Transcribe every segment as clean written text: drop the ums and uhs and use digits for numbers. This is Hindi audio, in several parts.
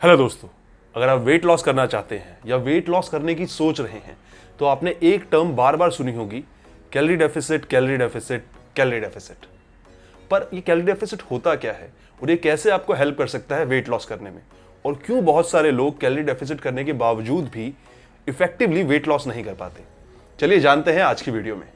हेलो दोस्तों, अगर आप वेट लॉस करना चाहते हैं या वेट लॉस करने की सोच रहे हैं तो आपने एक टर्म बार बार सुनी होगी, calorie deficit, calorie deficit, calorie deficit. पर ये कैलोरी डेफिसिट होता क्या है और ये कैसे आपको हेल्प कर सकता है वेट लॉस करने में, और क्यों बहुत सारे लोग कैलोरी डेफिसिट करने के बावजूद भी इफेक्टिवली वेट लॉस नहीं कर पाते। चलिए जानते हैं आज की वीडियो में।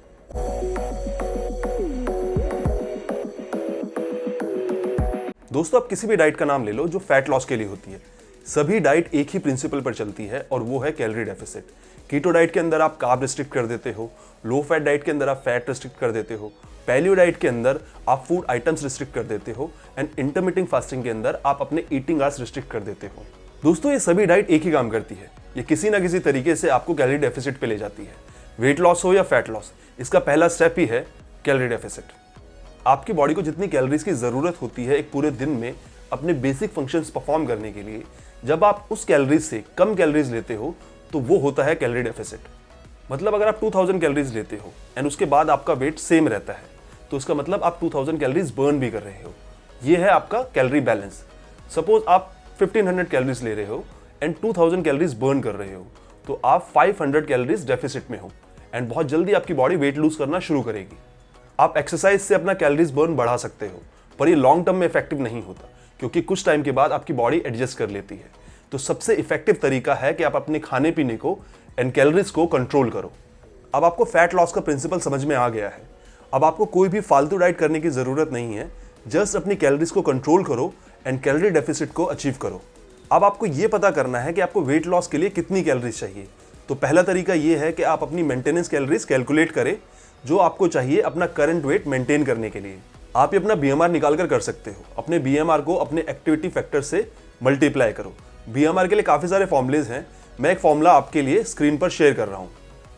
दोस्तों, आप किसी भी डाइट का नाम ले लो जो फैट लॉस के लिए होती है। सभी डाइट एक ही प्रिंसिपल पर चलती है और वो है कैलोरी डेफिसिट। कीटो डाइट के अंदर आप कार्ब रिस्ट्रिक्ट कर देते हो, लो फैट डाइट के अंदर आप फैट रिस्ट्रिक्ट कर देते हो, पैलियो डाइट के अंदर आप फूड आइटम्स रिस्ट्रिक्ट कर देते हो, एंड इंटरमिटेंट फास्टिंग के अंदर आप अपने ईटिंग आवर्स रिस्ट्रिक्ट कर देते हो। दोस्तों, ये सभी डाइट एक ही काम करती है, ये किसी ना किसी तरीके से आपको कैलोरी डेफिसिट पे ले जाती है। वेट लॉस हो या फैट लॉस, इसका पहला स्टेप ही है कैलोरी डेफिसिट। आपकी बॉडी को जितनी कैलोरीज की जरूरत होती है एक पूरे दिन में अपने बेसिक फंक्शंस परफॉर्म करने के लिए, जब आप उस कैलोरीज से कम कैलोरीज लेते हो तो वो होता है कैलोरी डेफिसिट। मतलब अगर आप 2000 कैलोरीज लेते हो एंड उसके बाद आपका वेट सेम रहता है तो उसका मतलब आप 2000 कैलोरीज बर्न भी कर रहे हो। ये है आपका कैलोरी बैलेंस। सपोज आप 1500 कैलोरीज ले रहे हो एंड 2000 कैलोरीज बर्न कर रहे हो तो आप 500 कैलोरीज डेफिसिट में हो एंड बहुत जल्दी आपकी बॉडी वेट लूज करना शुरू करेगी। आप एक्सरसाइज से अपना कैलोरीज बर्न बढ़ा सकते हो, पर ये लॉन्ग टर्म में इफेक्टिव नहीं होता क्योंकि कुछ टाइम के बाद आपकी बॉडी एडजस्ट कर लेती है। तो सबसे इफेक्टिव तरीका है कि आप अपने खाने पीने को एंड कैलोरीज को कंट्रोल करो। अब आपको फैट लॉस का प्रिंसिपल समझ में आ गया है। अब आपको कोई भी फालतू डाइट करने की जरूरत नहीं है, जस्ट अपनी कैलोरीज को कंट्रोल करो एंड कैलोरी डेफिसिट को अचीव करो। अब आपको ये पता करना है कि आपको वेट लॉस के लिए कितनी कैलोरीज चाहिए। तो पहला तरीका ये है कि आप अपनी मेंटेनेंस कैलोरीज कैलकुलेट करें जो आपको चाहिए अपना करंट वेट मेंटेन करने के लिए। आप ये अपना बीएमआर निकाल कर सकते हो। अपने बीएमआर को अपने एक्टिविटी फैक्टर से मल्टीप्लाई करो। बीएमआर के लिए काफ़ी सारे फॉर्मूलेज हैं, मैं एक फॉर्मूला आपके लिए स्क्रीन पर शेयर कर रहा हूँ।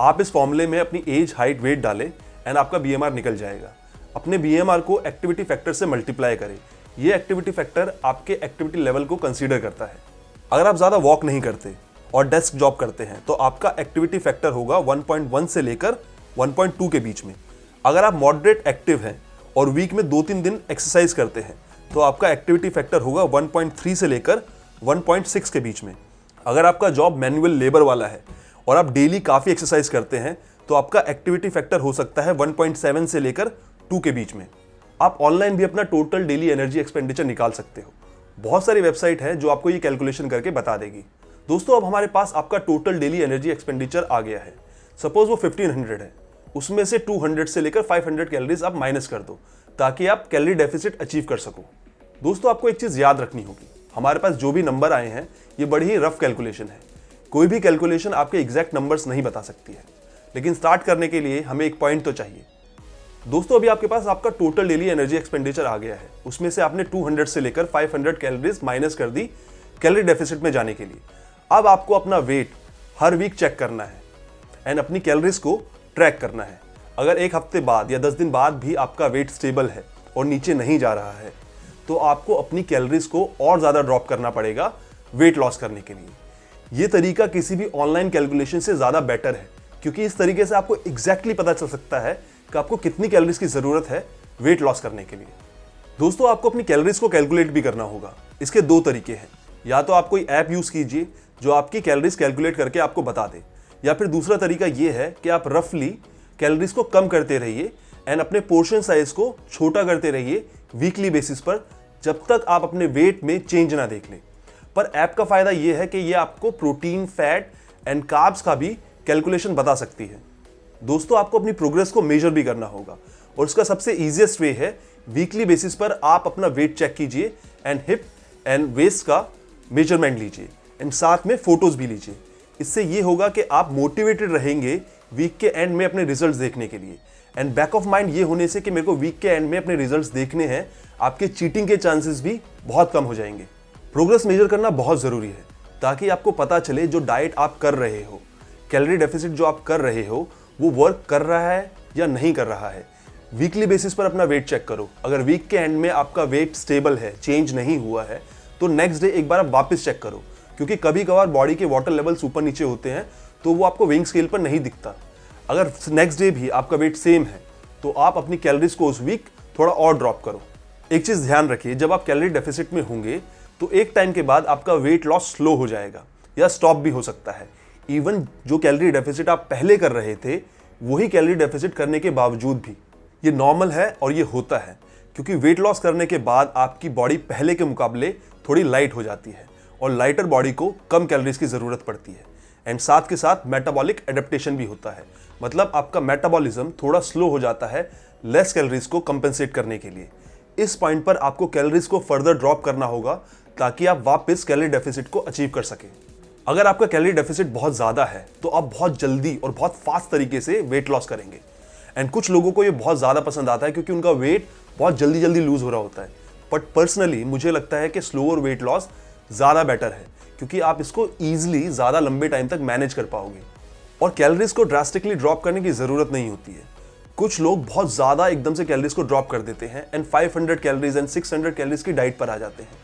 आप इस फॉर्मूले में अपनी एज, हाइट, वेट डालें एंड आपका बीएमआर निकल जाएगा। अपने बीएमआर को एक्टिविटी फैक्टर से मल्टीप्लाई करें। ये एक्टिविटी फैक्टर आपके एक्टिविटी लेवल को कंसीडर करता है। अगर आप ज़्यादा वॉक नहीं करते और डेस्क जॉब करते हैं तो आपका एक्टिविटी फैक्टर होगा 1.1 से लेकर 1.2 के बीच में। अगर आप मॉडरेट एक्टिव हैं और वीक में 2-3 दिन एक्सरसाइज करते हैं तो आपका एक्टिविटी फैक्टर होगा 1.3 से लेकर 1.6 के बीच में। अगर आपका जॉब मैनुअल लेबर वाला है और आप डेली काफ़ी एक्सरसाइज करते हैं तो आपका एक्टिविटी फैक्टर हो सकता है 1.7 से लेकर 2 के बीच में। आप ऑनलाइन भी अपना टोटल डेली एनर्जी एक्सपेंडिचर निकाल सकते हो। बहुत सारी वेबसाइट है जो आपको ये कैलकुलेशन करके बता देगी। दोस्तों, अब हमारे पास आपका टोटल डेली एनर्जी एक्सपेंडिचर आ गया है। सपोज वो 1500 है, उसमें से 200 से लेकर 500 कैलोरीज आप माइनस कर दो ताकि आप कैलोरी डेफिसिट अचीव कर सको। दोस्तों, आपको एक चीज़ याद रखनी होगी, हमारे पास जो भी नंबर आए हैं ये बड़ी ही रफ कैलकुलेशन है। कोई भी कैलकुलेशन आपके एग्जैक्ट नंबर्स नहीं बता सकती है, लेकिन स्टार्ट करने के लिए हमें एक पॉइंट तो चाहिए। दोस्तों, अभी आपके पास आपका टोटल डेली एनर्जी एक्सपेंडिचर आ गया है। उसमें से आपने 200 से लेकर 500 कैलोरीज माइनस कर दी कैलोरी डेफिसिट में जाने के लिए। अब आपको अपना वेट हर वीक चेक करना है एंड अपनी कैलोरीज को ट्रैक करना है। अगर एक हफ्ते बाद या 10 दिन बाद भी आपका वेट स्टेबल है और नीचे नहीं जा रहा है तो आपको अपनी कैलोरीज को और ज़्यादा ड्रॉप करना पड़ेगा वेट लॉस करने के लिए। ये तरीका किसी भी ऑनलाइन कैलकुलेशन से ज़्यादा बेटर है क्योंकि इस तरीके से आपको एग्जैक्टली पता चल सकता है कि आपको कितनी कैलोरीज की ज़रूरत है वेट लॉस करने के लिए। दोस्तों, आपको अपनी कैलोरीज को कैलकुलेट भी करना होगा। इसके 2 तरीके हैं, या तो आप कोई ऐप यूज़ कीजिए जो आपकी कैलोरीज कैलकुलेट करके आपको बता दे, या फिर दूसरा तरीका ये है कि आप रफली कैलोरीज को कम करते रहिए एंड अपने पोर्शन साइज को छोटा करते रहिए वीकली बेसिस पर जब तक आप अपने वेट में चेंज ना देख लें। पर ऐप का फायदा ये है कि ये आपको प्रोटीन, फैट एंड कार्ब्स का भी कैलकुलेशन बता सकती है। दोस्तों, आपको अपनी प्रोग्रेस को मेजर भी करना होगा और उसका सबसे ईजिएस्ट वे है वीकली बेसिस पर आप अपना वेट चेक कीजिए एंड हिप एंड वेस्ट का मेजरमेंट लीजिए एंड साथ में फोटोज भी लीजिए। इससे ये होगा कि आप मोटिवेटेड रहेंगे वीक के एंड में अपने रिजल्ट्स देखने के लिए, एंड बैक ऑफ माइंड ये होने से कि मेरे को वीक के एंड में अपने रिजल्ट्स देखने हैं, आपके चीटिंग के चांसेस भी बहुत कम हो जाएंगे। प्रोग्रेस मेजर करना बहुत ज़रूरी है ताकि आपको पता चले जो डाइट आप कर रहे हो, कैलोरी डेफिसिट जो आप कर रहे हो वो वर्क कर रहा है या नहीं कर रहा है। वीकली बेसिस पर अपना वेट चेक करो। अगर वीक के एंड में आपका वेट स्टेबल है, चेंज नहीं हुआ है, तो नेक्स्ट डे एक बार आप वापस चेक करो क्योंकि कभी कभार बॉडी के वाटर लेवल्स ऊपर नीचे होते हैं तो वो आपको वेइंग स्केल पर नहीं दिखता। अगर नेक्स्ट डे भी आपका वेट सेम है तो आप अपनी कैलोरीज को उस वीक थोड़ा और ड्रॉप करो। एक चीज़ ध्यान रखिए, जब आप कैलोरी डेफिसिट में होंगे तो एक टाइम के बाद आपका वेट लॉस स्लो हो जाएगा या स्टॉप भी हो सकता है। इवन जो कैलोरी डेफिसिट आप पहले कर रहे थे, वही कैलोरी डेफिसिट करने के बावजूद भी ये नॉर्मल है और ये होता है, क्योंकि वेट लॉस करने के बाद आपकी बॉडी पहले के मुकाबले थोड़ी लाइट हो जाती है और लाइटर बॉडी को कम कैलोरीज की ज़रूरत पड़ती है। एंड साथ के साथ मेटाबॉलिक एडेप्टेशन भी होता है, मतलब आपका मेटाबॉलिज्म थोड़ा स्लो हो जाता है लेस कैलोरीज को कंपेंसेट करने के लिए। इस पॉइंट पर आपको कैलोरीज को फर्दर ड्रॉप करना होगा ताकि आप वापस कैलोरी डेफिसिट को अचीव कर सकें। अगर आपका कैलोरी डेफिसिट बहुत ज़्यादा है तो आप बहुत जल्दी और बहुत फास्ट तरीके से वेट लॉस करेंगे। एंड कुछ लोगों को ये बहुत ज़्यादा पसंद आता है क्योंकि उनका वेट बहुत जल्दी जल्दी लूज हो रहा होता है। बट पर्सनली मुझे लगता है कि स्लोअर वेट लॉस ज़्यादा बेटर है, क्योंकि आप इसको ईजिली ज़्यादा लंबे टाइम तक मैनेज कर पाओगे और कैलोरीज को ड्रास्टिकली ड्रॉप करने की ज़रूरत नहीं होती है। कुछ लोग बहुत ज़्यादा एकदम से कैलोरीज को ड्रॉप कर देते हैं एंड 500 कैलोरीज एंड 600 कैलोरीज की डाइट पर आ जाते हैं।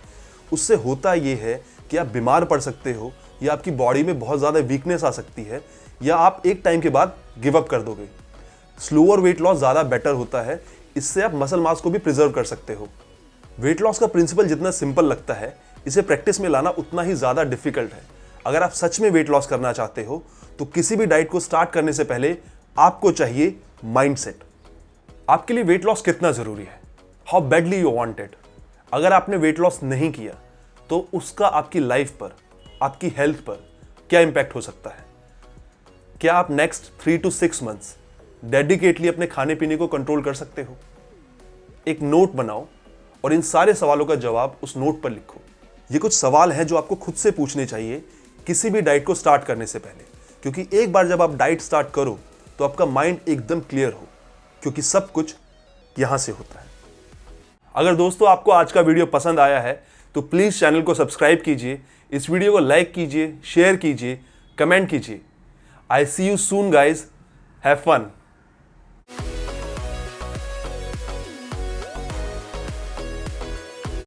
उससे होता ये है कि आप बीमार पड़ सकते हो, या आपकी बॉडी में बहुत ज़्यादा वीकनेस आ सकती है, या आप एक टाइम के बाद गिव अप कर दोगे। स्लोअर वेट लॉस ज़्यादा बेटर होता है, इससे आप मसल मास को भी प्रिजर्व कर सकते हो। वेट लॉस का प्रिंसिपल जितना सिंपल लगता है, इसे प्रैक्टिस में लाना उतना ही ज़्यादा डिफिकल्ट है। अगर आप सच में वेट लॉस करना चाहते हो तो किसी भी डाइट को स्टार्ट करने से पहले आपको चाहिए माइंडसेट। आपके लिए वेट लॉस कितना ज़रूरी है, how badly you want it. अगर आपने वेट लॉस नहीं किया तो उसका आपकी लाइफ पर, आपकी हेल्थ पर क्या इंपैक्ट हो सकता है। क्या आप नेक्स्ट 3 to 6 मंथ्स डेडिकेटली अपने खाने पीने को कंट्रोल कर सकते हो? एक नोट बनाओ और इन सारे सवालों का जवाब उस नोट पर लिखो। ये कुछ सवाल हैं जो आपको खुद से पूछने चाहिए किसी भी डाइट को स्टार्ट करने से पहले, क्योंकि एक बार जब आप डाइट स्टार्ट करो तो आपका माइंड एकदम क्लियर हो, क्योंकि सब कुछ यहां से होता है। अगर दोस्तों आपको आज का वीडियो पसंद आया है तो प्लीज़ चैनल को सब्सक्राइब कीजिए, इस वीडियो को लाइक कीजिए, शेयर कीजिए, कमेंट कीजिए। I see you soon guys, have fun.